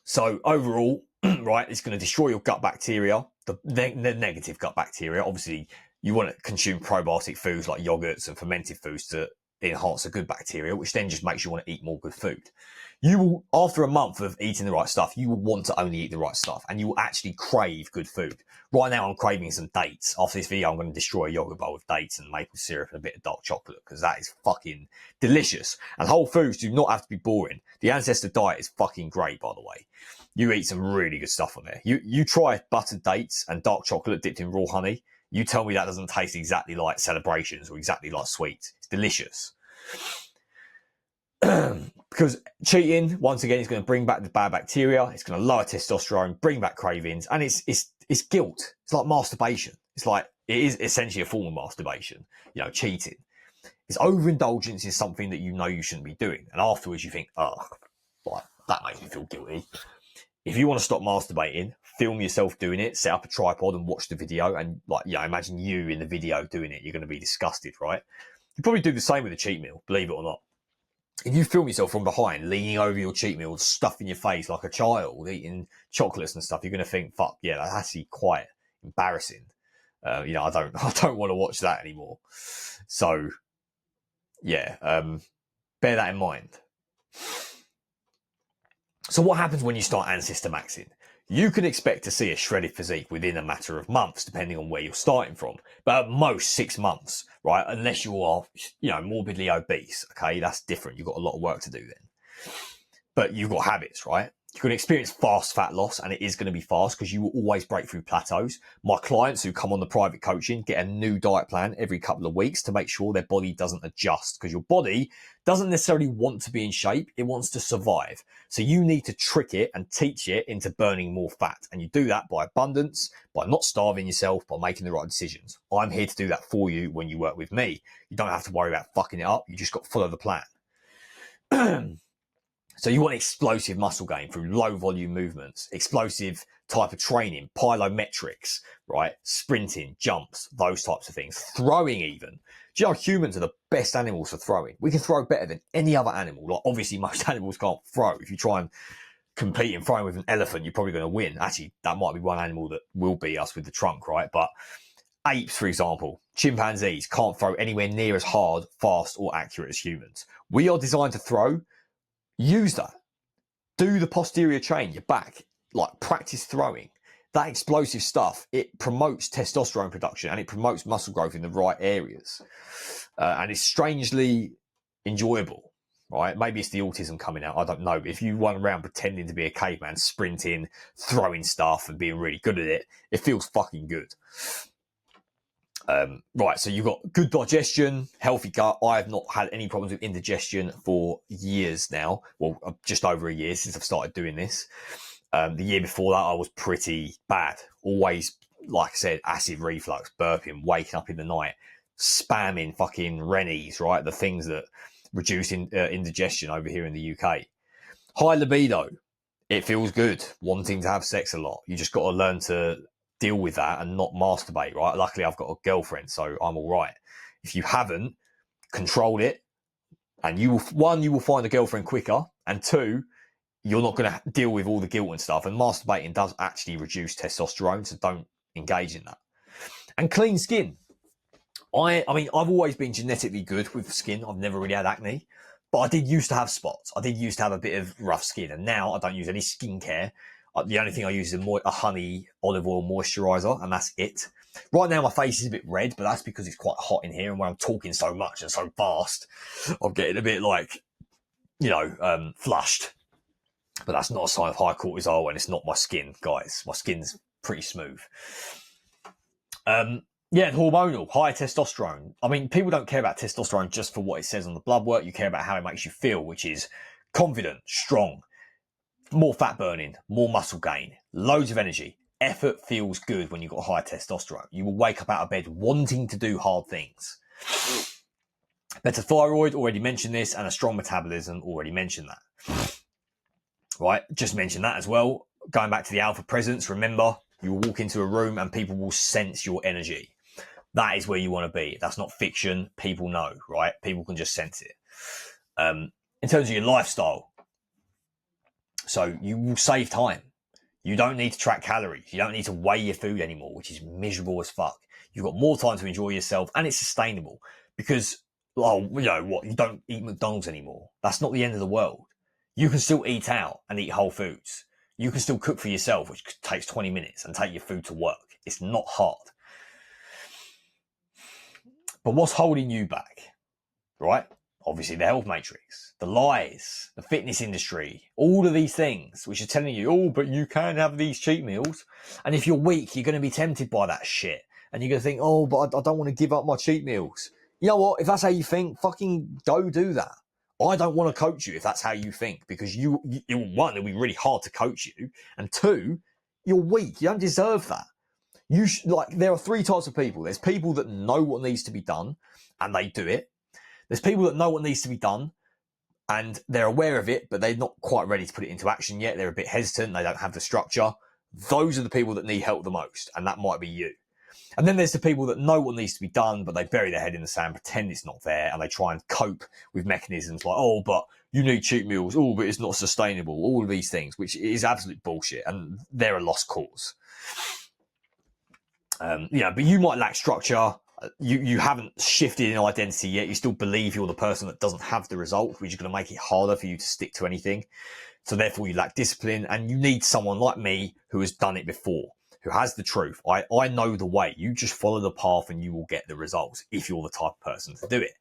So overall, right, it's going to destroy your gut bacteria, the negative gut bacteria. Obviously, you want to consume probiotic foods like yogurts and fermented foods to enhance the good bacteria, which then just makes you want to eat more good food. You will, after a month of eating the right stuff, you will want to only eat the right stuff and you will actually crave good food. Right now, I'm craving some dates. After this video, I'm going to destroy a yogurt bowl with dates and maple syrup and a bit of dark chocolate because that is fucking delicious. And whole foods do not have to be boring. The Ancestor diet is fucking great, by the way. You eat some really good stuff on there. You try buttered dates and dark chocolate dipped in raw honey. You tell me that doesn't taste exactly like celebrations or exactly like sweets. It's delicious. Because cheating, once again, is going to bring back the bad bacteria. It's going to lower testosterone, bring back cravings, and it's guilt. It's like masturbation. It is essentially a form of masturbation. Cheating. It's overindulgence in something that you know you shouldn't be doing, and afterwards you think, oh, that makes me feel guilty. If you want to stop masturbating, film yourself doing it, set up a tripod and watch the video, and like, yeah, imagine you in the video doing it, you're going to be disgusted, right? You probably do the same with a cheat meal, believe it or not. If you film yourself from behind, leaning over your cheat meal, stuffing your face like a child, eating chocolates and stuff, you're going to think, fuck, yeah, that's actually quite embarrassing. I don't want to watch that anymore. So, yeah, bear that in mind. So what happens when you start ancestor maxing? You can expect to see a shredded physique within a matter of months, depending on where you're starting from. But at most 6 months, right? Unless you are, morbidly obese. Okay, that's different. You've got a lot of work to do then. But you've got habits, right? You're going to experience fast fat loss, and it is going to be fast because you will always break through plateaus. My clients who come on the private coaching get a new diet plan every couple of weeks to make sure their body doesn't adjust, because your body doesn't necessarily want to be in shape. It wants to survive. So you need to trick it and teach it into burning more fat. And you do that by abundance, by not starving yourself, by making the right decisions. I'm here to do that for you when you work with me. You don't have to worry about fucking it up. You just got to follow the plan. So you want explosive muscle gain through low volume movements, explosive type of training, plyometrics, right? Sprinting, jumps, those types of things. Throwing even. Do you know humans are the best animals for throwing? We can throw better than any other animal. Like, obviously most animals can't throw. If you try and compete in throwing with an elephant, you're probably going to win. Actually, that might be one animal that will beat us with the trunk, right? But apes, for example, chimpanzees can't throw anywhere near as hard, fast, or accurate as humans. We are designed to throw. Use that. Do the posterior chain, your back, like practice throwing. That explosive stuff, it promotes testosterone production and it promotes muscle growth in the right areas. And it's strangely enjoyable, right? Maybe it's the autism coming out, I don't know. But if you run around pretending to be a caveman, sprinting, throwing stuff and being really good at it, it feels fucking good. Right, so you've got good digestion, healthy gut. I have not had any problems with indigestion for years now. Well, just over a year since I've started doing this. The year before that, I was pretty bad. Always, like I said, acid reflux, burping, waking up in the night, spamming fucking Rennies, right? The things that reduce indigestion over here in the UK. High libido. It feels good wanting to have sex a lot. You just got to learn to deal with that and not masturbate, right? Luckily, I've got a girlfriend, so I'm all right. If you haven't, control it, and you will find a girlfriend quicker, and two, you're not going to deal with all the guilt and stuff. And masturbating does actually reduce testosterone, so don't engage in that. And clean skin. I mean, I've always been genetically good with skin. I've never really had acne, but I did used to have spots. I did used to have a bit of rough skin, and now I don't use any skincare. The only thing I use is a honey olive oil moisturizer, and that's it. Right now, my face is a bit red, but that's because it's quite hot in here. And when I'm talking so much and so fast, I'm getting a bit like, flushed. But that's not a sign of high cortisol, and it's not my skin, guys. My skin's pretty smooth. Hormonal, high testosterone. I mean, people don't care about testosterone just for what it says on the blood work. You care about how it makes you feel, which is confident, strong, more fat burning, more muscle gain, loads of energy. Effort feels good when you've got high testosterone. You will wake up out of bed wanting to do hard things. Better thyroid, already mentioned this, and a strong metabolism, already mentioned that. Right, just mentioned that as well. Going back to the alpha presence, remember, you will walk into a room and people will sense your energy. That is where you want to be. That's not fiction. People know, right? People can just sense it. In terms of your lifestyle, so you will save time. You don't need to track calories. You don't need to weigh your food anymore, which is miserable as fuck. You've got more time to enjoy yourself, and it's sustainable because, you don't eat McDonald's anymore. That's not the end of the world. You can still eat out and eat whole foods. You can still cook for yourself, which takes 20 minutes, and take your food to work. It's not hard. But what's holding you back, right? Obviously, the health matrix, the lies, the fitness industry, all of these things which are telling you, but you can have these cheat meals. And if you're weak, you're going to be tempted by that shit. And you're going to think, but I don't want to give up my cheat meals. You know what? If that's how you think, fucking go do that. I don't want to coach you if that's how you think, because one, it'll be really hard to coach you. And two, you're weak. You don't deserve that. There are three types of people. There's people that know what needs to be done and they do it. There's people that know what needs to be done and they're aware of it, but they're not quite ready to put it into action yet. They're a bit hesitant. They don't have the structure. those are the people that need help the most, and that might be you. And then there's the people that know what needs to be done, but they bury their head in the sand, pretend it's not there, and they try and cope with mechanisms like, oh, but you need cheat meals, oh, but it's not sustainable, all of these things, which is absolute bullshit, and they're a lost cause. But you might lack structure. You haven't shifted in identity yet. You still believe you're the person that doesn't have the result, which is going to make it harder for you to stick to anything. So therefore you lack discipline, and you need someone like me who has done it before, who has the truth. I know the way. You just follow the path and you will get the results if you're the type of person to do it.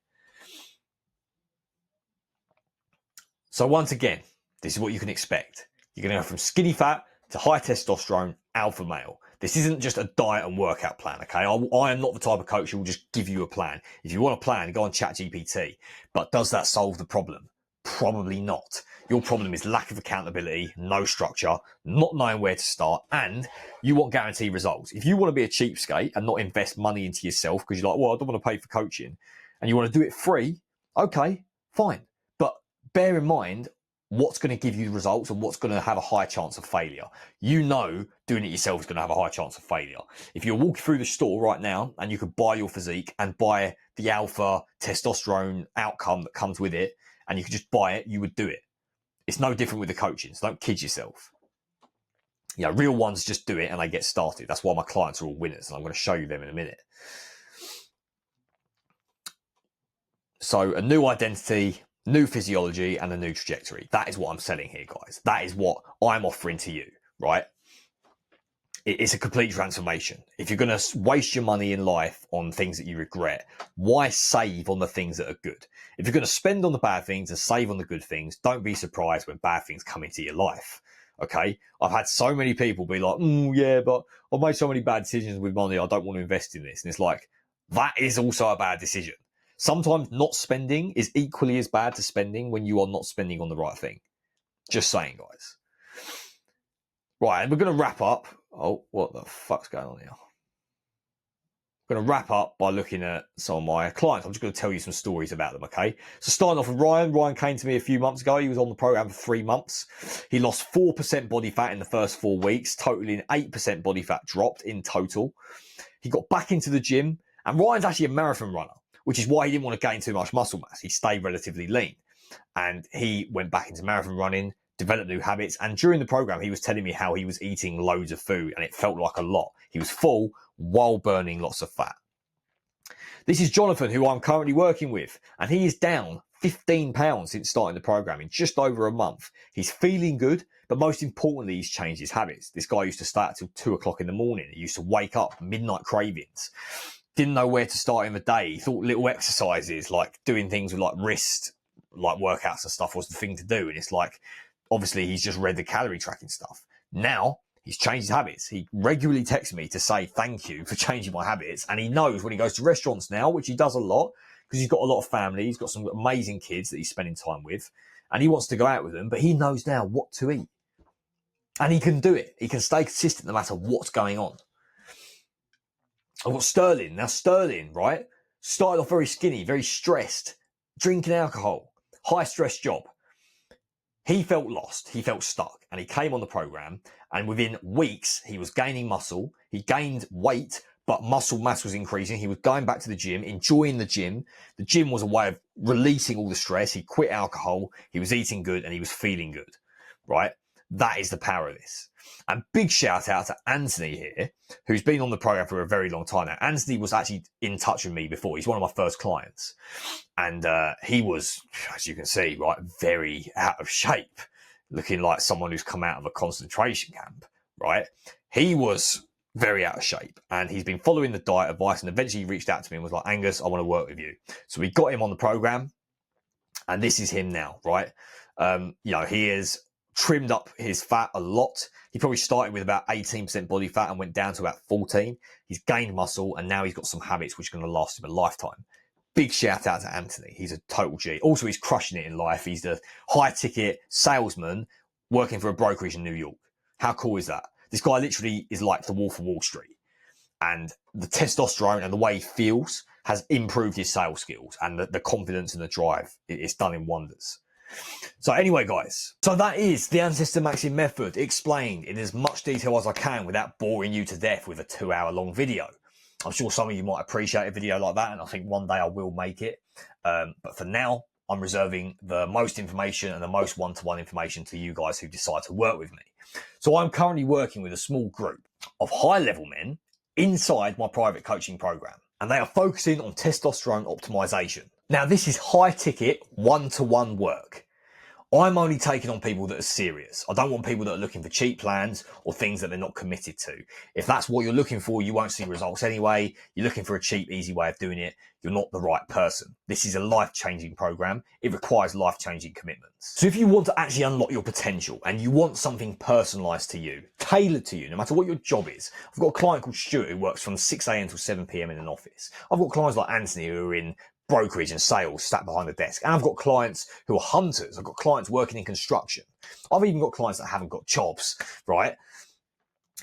So once again, this is what you can expect. You're going to go from skinny fat to high testosterone, alpha male. This isn't just a diet and workout plan, okay? I am not the type of coach who will just give you a plan. If you want a plan, go on ChatGPT. But does that solve the problem? Probably not. Your problem is lack of accountability, no structure, not knowing where to start, and you want guaranteed results. If you want to be a cheapskate and not invest money into yourself because you're like, well, I don't want to pay for coaching, and you want to do it free, okay, fine. But bear in mind what's going to give you results and what's going to have a high chance of failure. You know doing it yourself is going to have a high chance of failure. If you're walking through the store right now and you could buy your physique and buy the alpha testosterone outcome that comes with it, and you could just buy it, you would do it. It's no different with the coaching, so don't kid yourself. Real ones just do it and they get started. That's why my clients are all winners, and I'm going to show you them in a minute. So a new identity, new physiology, and a new trajectory. That is what I'm selling here, guys. That is what I'm offering to you, right? It's a complete transformation. If you're going to waste your money in life on things that you regret, why save on the things that are good? If you're going to spend on the bad things and save on the good things, don't be surprised when bad things come into your life. Okay? I've had so many people be like, yeah, but I've made so many bad decisions with money, I don't want to invest in this. And it's like, that is also a bad decision. Sometimes not spending is equally as bad to spending when you are not spending on the right thing. Just saying, guys. Right, and we're going to wrap up. Oh, what the fuck's going on here? I'm going to wrap up by looking at some of my clients. I'm just going to tell you some stories about them, okay? So starting off with Ryan. Ryan came to me a few months ago. He was on the program for 3 months. He lost 4% body fat in the first 4 weeks, totaling 8% body fat dropped in total. He got back into the gym, and Ryan's actually a marathon runner, which is why he didn't want to gain too much muscle mass. He stayed relatively lean, and he went back into marathon running, developed new habits. And during the program, he was telling me how he was eating loads of food and it felt like a lot. He was full while burning lots of fat. This is Jonathan, who I'm currently working with, and he is down 15 pounds since starting the program in just over a month. He's feeling good, but most importantly, he's changed his habits. This guy used to start till 2 o'clock in the morning. He used to wake up, midnight cravings. Didn't know where to start in the day. He thought little exercises like doing things with like wrist, like workouts and stuff was the thing to do. And it's like, obviously he's just read the calorie tracking stuff. Now he's changed his habits. He regularly texts me to say thank you for changing my habits. And he knows when he goes to restaurants now, which he does a lot because he's got a lot of family. He's got some amazing kids that he's spending time with and he wants to go out with them, but he knows now what to eat. And he can do it. He can stay consistent no matter what's going on. I've got Sterling. Now Sterling, right, started off very skinny, very stressed, drinking alcohol, high stress job. He felt lost, he felt stuck, and he came on the program, and within weeks, he was gaining muscle, he gained weight, but muscle mass was increasing. He was going back to the gym, enjoying the gym. The gym was a way of releasing all the stress. He quit alcohol, he was eating good, and he was feeling good, right? That is the power of this. And big shout out to Anthony here, who's been on the program for a very long time now. Anthony was actually in touch with me before. He's one of my first clients. And he was, as you can see, right, very out of shape, looking like someone who's come out of a concentration camp, right? He was very out of shape and he's been following the diet advice, and eventually he reached out to me and was like, Angus, I want to work with you. So we got him on the program, and this is him now, right? He is trimmed up his fat a lot. He probably started with about 18% body fat and went down to about 14. He's gained muscle and now he's got some habits which are going to last him a lifetime. Big shout out to Anthony. He's a total G. Also, he's crushing it in life. He's the high ticket salesman working for a brokerage in New York. How cool is that? This guy literally is like the Wolf of Wall Street. And the testosterone and the way he feels has improved his sales skills, and the confidence and the drive. It's done him wonders. So anyway, guys, so that is the ancestor maxing method explained in as much detail as I can without boring you to death with a 2-hour-long video. I'm sure some of you might appreciate a video like that, and I think one day I will make it. But for now, I'm reserving the most information and the most one-to-one information to you guys who decide to work with me. So I'm currently working with a small group of high-level men inside my private coaching program, and they are focusing on testosterone optimization. Now, this is high-ticket, one-to-one work. I'm only taking on people that are serious. I don't want people that are looking for cheap plans or things that they're not committed to. If that's what you're looking for, you won't see results anyway. You're looking for a cheap, easy way of doing it. You're not the right person. This is a life-changing program. It requires life-changing commitments. So if you want to actually unlock your potential and you want something personalized to you, tailored to you, no matter what your job is. I've got a client called Stuart who works from 6 a.m. till 7 p.m. in an office. I've got clients like Anthony who are in brokerage and sales sat behind the desk. And I've got clients who are hunters. I've got clients working in construction. I've even got clients that haven't got jobs, right?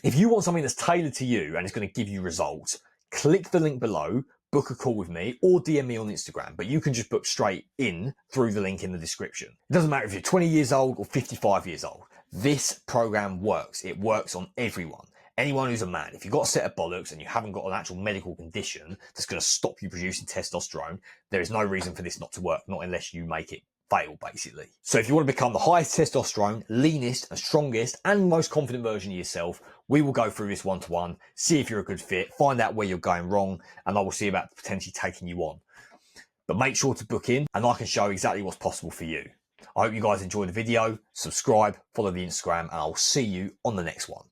If you want something that's tailored to you and is going to give you results, click the link below, book a call with me or DM me on Instagram, but you can just book straight in through the link in the description. It doesn't matter if you're 20 years old or 55 years old. This program works. It works on everyone. Anyone who's a man, if you've got a set of bollocks and you haven't got an actual medical condition that's going to stop you producing testosterone, there is no reason for this not to work, not unless you make it fail, basically. So if you want to become the highest testosterone, leanest and strongest and most confident version of yourself, we will go through this one-to-one, see if you're a good fit, find out where you're going wrong, and I will see about potentially taking you on. But make sure to book in and I can show exactly what's possible for you. I hope you guys enjoyed the video, subscribe, follow the Instagram, and I'll see you on the next one.